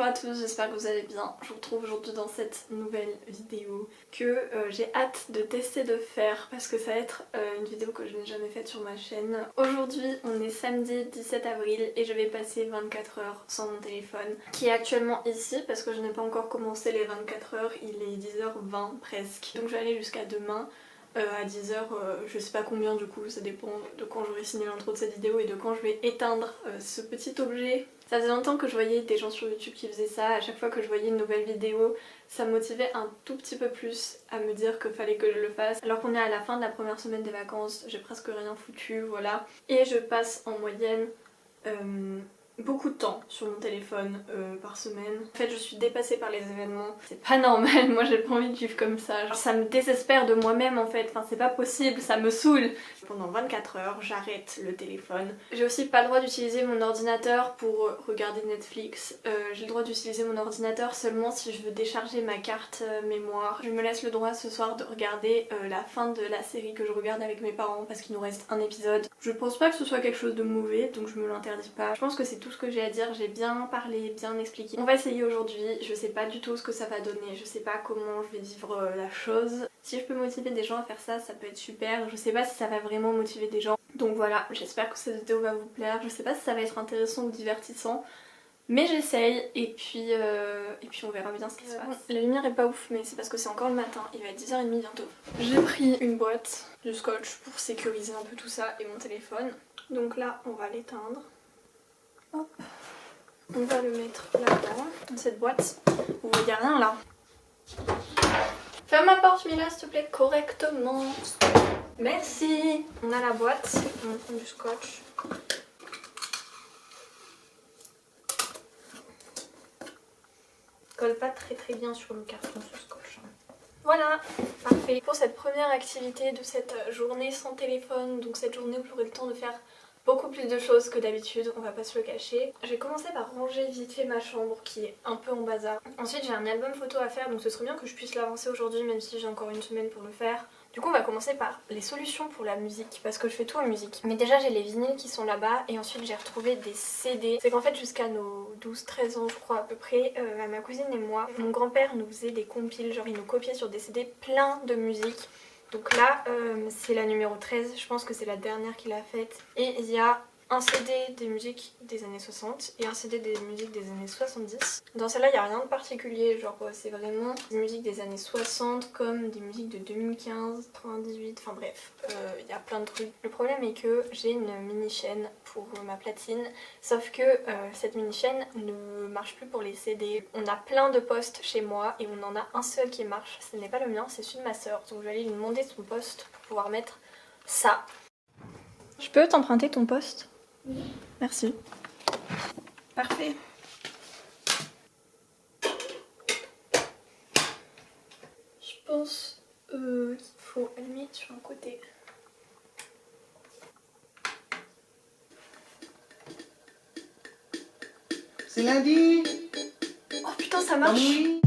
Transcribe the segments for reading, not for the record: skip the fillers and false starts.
Bonjour à tous, j'espère que vous allez bien. Je vous retrouve aujourd'hui dans cette nouvelle vidéo que j'ai hâte de tester de faire parce que ça va être une vidéo que je n'ai jamais faite sur ma chaîne. Aujourd'hui on est samedi 17 avril et je vais passer 24 heures sans mon téléphone qui est actuellement ici parce que je n'ai pas encore commencé les 24 heures, il est 10h20 presque. Donc je vais aller jusqu'à demain. À 10h, je sais pas combien du coup, ça dépend de quand j'aurai signé l'intro de cette vidéo et de quand je vais éteindre ce petit objet. Ça faisait longtemps que je voyais des gens sur YouTube qui faisaient ça, à chaque fois que je voyais une nouvelle vidéo, ça me motivait un tout petit peu plus à me dire qu'il fallait que je le fasse. Alors qu'on est à la fin de la première semaine des vacances, j'ai presque rien foutu, voilà. Et je passe en moyenne beaucoup de temps sur mon téléphone par semaine. En fait je suis dépassée par les événements, c'est pas normal, moi j'ai pas envie de vivre comme ça. Genre, ça me désespère de moi-même en fait, enfin c'est pas possible, ça me saoule. Pendant 24 heures j'arrête le téléphone. J'ai aussi pas le droit d'utiliser mon ordinateur pour regarder Netflix. J'ai le droit d'utiliser mon ordinateur seulement si je veux décharger ma carte mémoire. Je me laisse le droit ce soir de regarder la fin de la série que je regarde avec mes parents parce qu'il nous reste un épisode. Je pense pas que ce soit quelque chose de mauvais donc je me l'interdis pas. Je pense que c'est tout ce que j'ai à dire, j'ai bien parlé, bien expliqué. On va essayer aujourd'hui, je sais pas du tout ce que ça va donner, je sais pas comment je vais vivre la chose. Si je peux motiver des gens à faire ça, ça peut être super. Je sais pas si ça va vraiment motiver des gens. Donc voilà, j'espère que cette vidéo va vous plaire. Je sais pas si ça va être intéressant ou divertissant. Mais j'essaye et puis on verra bien ce qui se passe. La lumière est pas ouf mais c'est parce que c'est encore le matin, il va être 10h30 bientôt. J'ai pris une boîte de scotch pour sécuriser un peu tout ça et mon téléphone. Donc là on va l'éteindre. Hop. On va le mettre là-dedans, dans cette boîte. Vous voyez rien là. Ferme ma porte Mila s'il te plaît correctement. Merci. On a la boîte, on prend du scotch. Colle pas très bien sur le carton ce scotch. Voilà, parfait. Pour cette première activité de cette journée sans téléphone, donc cette journée où j'aurai le temps de faire beaucoup plus de choses que d'habitude, on va pas se le cacher. J'ai commencé par ranger vite fait ma chambre qui est un peu en bazar. Ensuite j'ai un album photo à faire donc ce serait bien que je puisse l'avancer aujourd'hui même si j'ai encore une semaine pour le faire. Du coup on va commencer par les solutions pour la musique parce que je fais tout en musique. Mais déjà j'ai les vinyles qui sont là-bas et ensuite j'ai retrouvé des CD. C'est qu'en fait jusqu'à nos 12-13 ans je crois à peu près, à ma cousine et moi, mon grand-père nous faisait des compiles, genre il nous copiait sur des CD plein de musique. Donc là c'est la numéro 13, je pense que c'est la dernière qu'il a faite. Et il y a un CD des musiques des années 60 et un CD des musiques des années 70. Dans celle-là il n'y a rien de particulier, genre c'est vraiment des musiques des années 60 comme des musiques de 2015, 98, enfin bref, il y a plein de trucs. Le problème est que j'ai une mini chaîne pour ma platine, sauf que cette mini chaîne ne marche plus pour les CD. On a plein de postes chez moi et on en a un seul qui marche, ce n'est pas le mien, c'est celui de ma soeur. Donc je vais aller lui demander son poste pour pouvoir mettre ça. Je peux t'emprunter ton poste ? Oui. Merci. Parfait. Je pense qu'il faut allumer sur un côté. C'est lundi. Oh putain ça marche. Oui.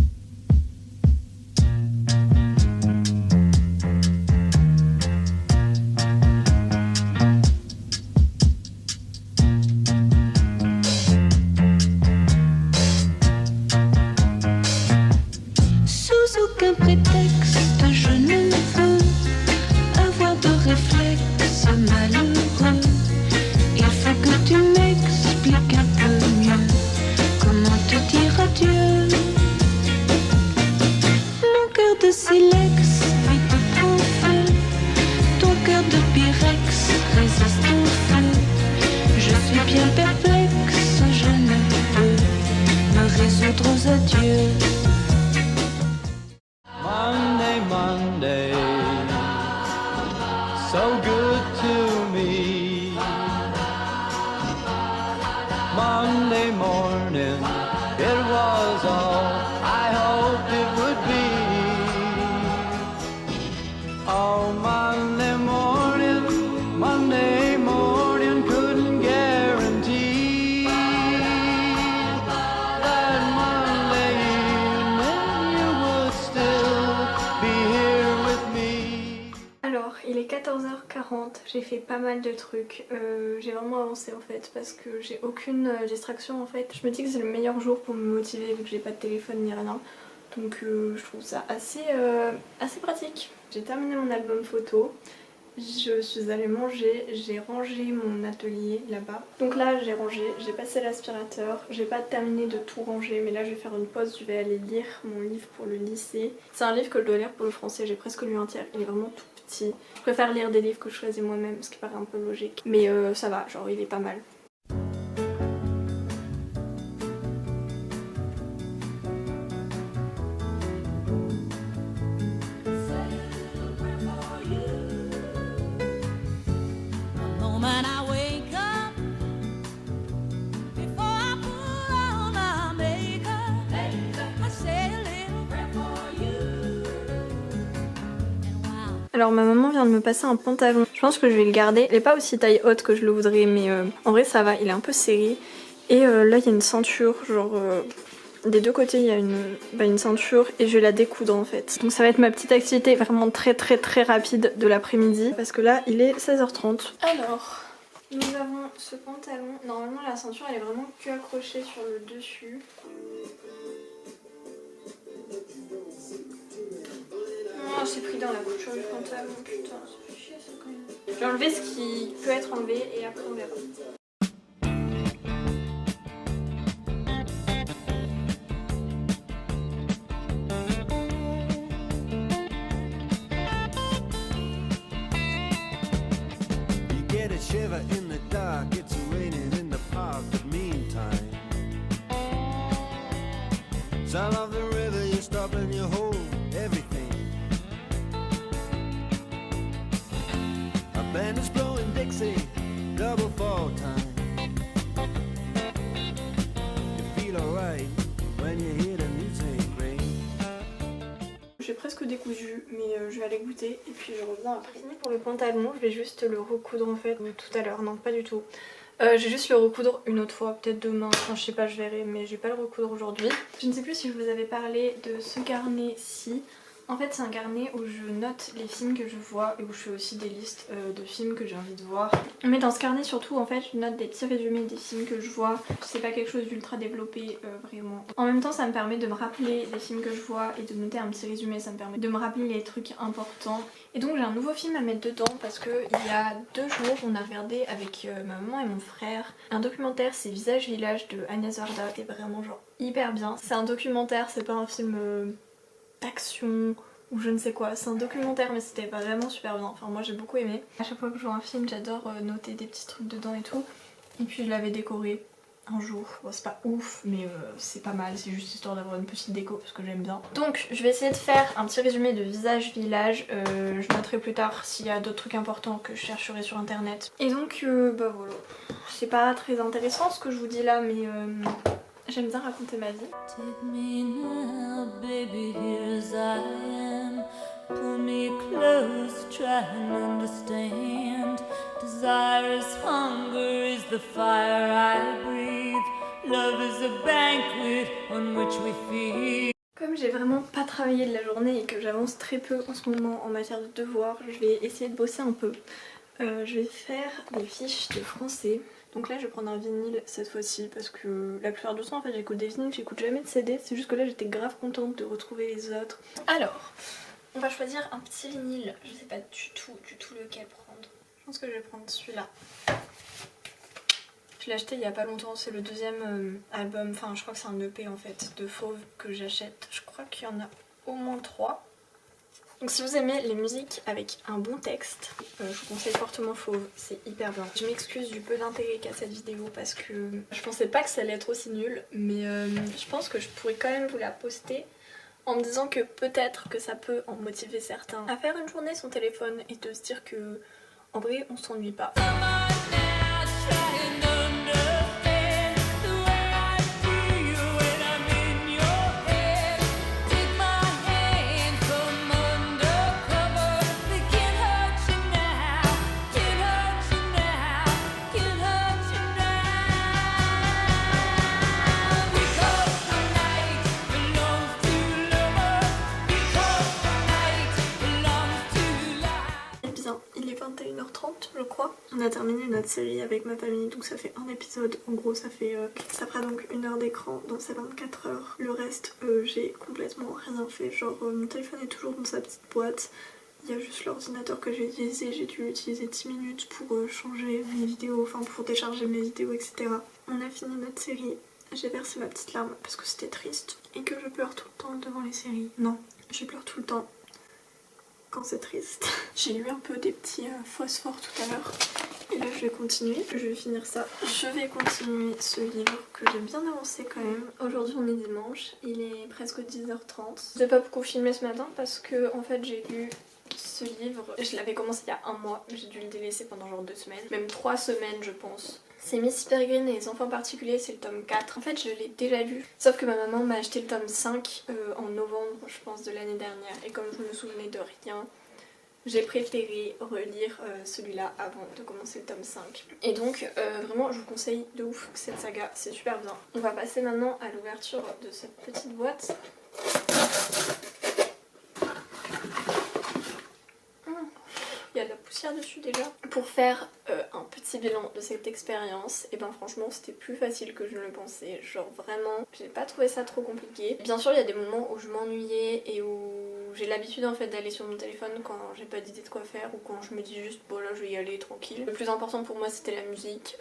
Aucun prétexte, je ne veux avoir de réflexe malheureux. Il faut que tu m'expliques un peu mieux comment te dire adieu. Mon cœur de silex vite prend feu, ton cœur de pyrex résiste au feu. Je suis bien perplexe, je ne peux me résoudre aux adieux. Monday, so good to me. Monday morning, it was all I hoped it would be. Oh, Monday morning couldn't guarantee that Monday evening you would still be here with me. Alors, il est 14h40 11h40, j'ai fait pas mal de trucs, j'ai vraiment avancé en fait parce que j'ai aucune distraction en fait. Je me dis que c'est le meilleur jour pour me motiver vu que j'ai pas de téléphone ni rien. Donc je trouve ça assez pratique. J'ai terminé mon album photo. Je suis allée manger, j'ai rangé mon atelier là-bas. Donc là j'ai rangé, j'ai passé l'aspirateur, j'ai pas terminé de tout ranger mais là je vais faire une pause, je vais aller lire mon livre pour le lycée. C'est un livre que je dois lire pour le français, j'ai presque lu un tiers, il est vraiment tout petit. Je préfère lire des livres que je choisis moi-même, ce qui paraît un peu logique. Mais ça va, genre il est pas mal. Alors ma maman vient de me passer un pantalon, je pense que je vais le garder. Il est pas aussi taille haute que je le voudrais mais en vrai ça va, il est un peu serré. Et là il y a une ceinture, genre des deux côtés il y a une ceinture et je vais la découdre en fait. Donc ça va être ma petite activité vraiment très rapide de l'après-midi parce que là il est 16h30. Alors nous avons ce pantalon, normalement la ceinture elle est vraiment que accrochée sur le dessus. Oh, c'est pris dans la couture du pantalon, putain, ça fait chier ça quand même. Je vais enlever ce qui peut être enlevé et après on verra. You get a shiver in the dark, it's raining in the park, but meantime sound of the river, you stop and you hold everything. Band is blowing Dixie, double fall time. You feel alright when you hear the music ring. J'ai presque décousu mais je vais aller goûter et puis je reviens après. Pour le pantalon, je vais juste le recoudre en fait tout à l'heure, non pas du tout. J'ai juste le recoudre une autre fois, peut-être demain, enfin je sais pas, je verrai, mais je vais pas le recoudre aujourd'hui. Je ne sais plus si je vous avais parlé de ce carnet-ci. En fait c'est un carnet où je note les films que je vois et où je fais aussi des listes de films que j'ai envie de voir. Mais dans ce carnet surtout en fait je note des petits résumés des films que je vois. C'est pas quelque chose d'ultra développé vraiment. En même temps ça me permet de me rappeler des films que je vois et de noter un petit résumé, ça me permet de me rappeler les trucs importants. Et donc j'ai un nouveau film à mettre dedans parce que il y a 2 jours on a regardé avec ma maman et mon frère un documentaire, c'est Visage Village de Agnès Varda, c'est vraiment genre hyper bien. C'est un documentaire, c'est pas un film d'action ou je ne sais quoi, c'est un documentaire mais c'était vraiment super bien, enfin moi j'ai beaucoup aimé. À chaque fois que je vois un film j'adore noter des petits trucs dedans et tout. Et puis je l'avais décoré un jour, bon c'est pas ouf mais c'est pas mal, c'est juste histoire d'avoir une petite déco parce que j'aime bien. Donc je vais essayer de faire un petit résumé de Visage Village, je noterai plus tard s'il y a d'autres trucs importants que je chercherai sur internet. Et donc bah voilà, c'est pas très intéressant ce que je vous dis là mais j'aime bien raconter ma vie. Take me now, baby, here as I am. Pull me close, try and understand. Desire is hunger, is the fire I breathe. Love is a banquet on which we feed. Comme j'ai vraiment pas travaillé de la journée et que j'avance très peu en ce moment en matière de devoirs, je vais essayer de bosser un peu. Je vais faire des fiches de français. Donc là je vais prendre un vinyle cette fois-ci parce que la plupart du temps en fait j'écoute des vinyles, j'écoute jamais de CD, c'est juste que là j'étais grave contente de retrouver les autres. Alors, on va choisir un petit vinyle, je sais pas du tout lequel prendre. Je pense que je vais prendre celui-là. Je l'ai acheté il y a pas longtemps, c'est le deuxième album, enfin je crois que c'est un EP en fait de Fauve que j'achète. Je crois qu'il y en a au moins 3. Donc si vous aimez les musiques avec un bon texte, je vous conseille fortement Fauve, c'est hyper bien. Je m'excuse du peu d'intérêt qu'a cette vidéo parce que je pensais pas que ça allait être aussi nul, mais je pense que je pourrais quand même vous la poster en me disant que peut-être que ça peut en motiver certains à faire une journée sans téléphone et de se dire que en vrai on s'ennuie pas. Il est 21h30, a terminé notre série avec ma famille, donc ça fait un épisode. En gros, ça fera donc 1 heure d'écran dans ces 24 heures. Le reste, j'ai complètement rien fait. Genre, mon téléphone est toujours dans sa petite boîte. Il y a juste l'ordinateur que j'ai utilisé. J'ai dû l'utiliser 10 minutes pour changer mes vidéos, enfin pour décharger mes vidéos, etc. On a fini notre série. J'ai versé ma petite larme parce que c'était triste et que je pleure tout le temps devant les séries. Non, je pleure tout le temps quand c'est triste. J'ai lu un peu des petits phosphores tout à l'heure et là je vais continuer. Je vais finir ça. Je vais continuer ce livre que j'ai bien avancé quand même. Aujourd'hui on est dimanche, il est presque 10h30. Je n'ai pas beaucoup filmé ce matin parce que en fait j'ai lu ce livre. Je l'avais commencé il y a un mois, j'ai dû le délaisser pendant genre 2 semaines, même 3 semaines je pense. C'est Miss Peregrine et les enfants particuliers, c'est le tome 4. En fait, je l'ai déjà lu. Sauf que ma maman m'a acheté le tome 5 en novembre, je pense, de l'année dernière. Et comme je me souvenais de rien, j'ai préféré relire celui-là avant de commencer le tome 5. Et donc, vraiment, je vous conseille de ouf cette saga, c'est super bien. On va passer maintenant à l'ouverture de cette petite boîte. Il y a de la poussière dessus déjà. Pour faire un petit bilan de cette expérience, et ben franchement c'était plus facile que je ne le pensais. Genre vraiment, j'ai pas trouvé ça trop compliqué. Bien sûr il y a des moments où je m'ennuyais et où j'ai l'habitude en fait d'aller sur mon téléphone quand j'ai pas d'idée de quoi faire ou quand je me dis juste bon là je vais y aller tranquille. Le plus important pour moi c'était la musique.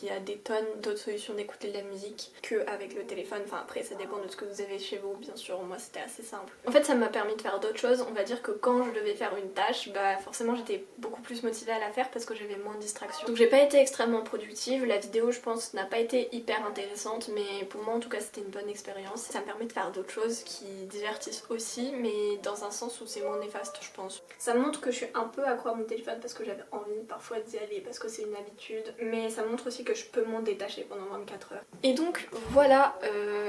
Il y a des tonnes d'autres solutions d'écouter de la musique qu'avec le téléphone. Enfin après ça dépend de ce que vous avez chez vous bien sûr. Moi c'était assez simple. En fait ça m'a permis de faire d'autres choses. On va dire que quand je devais faire une tâche, bah forcément j'étais beaucoup plus motivée à la faire parce que j'avais moins de distractions. Donc j'ai pas été extrêmement productive. La vidéo je pense n'a pas été hyper intéressante mais pour moi en tout cas c'était une bonne expérience. Ça me permet de faire d'autres choses qui divertissent aussi mais dans un sens où c'est moins néfaste je pense. Ça montre que je suis un peu accro à mon téléphone parce que j'avais envie parfois d'y aller parce que c'est une habitude, mais ça montre aussi que je peux m'en détacher pendant 24 heures. Et donc voilà,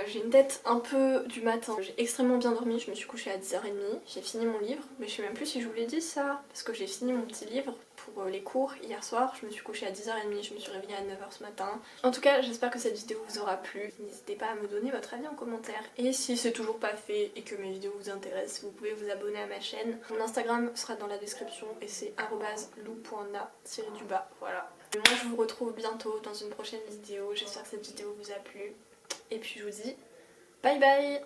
j'ai une tête un peu du matin. J'ai extrêmement bien dormi, je me suis couchée à 10h30, j'ai fini mon livre, mais je sais même plus si je vous l'ai dit ça, parce que j'ai fini mon petit livre pour les cours hier soir, je me suis couchée à 10h30, je me suis réveillée à 9h ce matin. En tout cas j'espère que cette vidéo vous aura plu, n'hésitez pas à me donner votre avis en commentaire. Et si c'est toujours pas fait et que mes vidéos vous intéressent, vous pouvez vous abonner à ma chaîne. Mon Instagram sera dans la description et c'est @lou.na_. Voilà. Et moi je vous retrouve bientôt dans une prochaine vidéo, j'espère que cette vidéo vous a plu. Et puis je vous dis bye bye.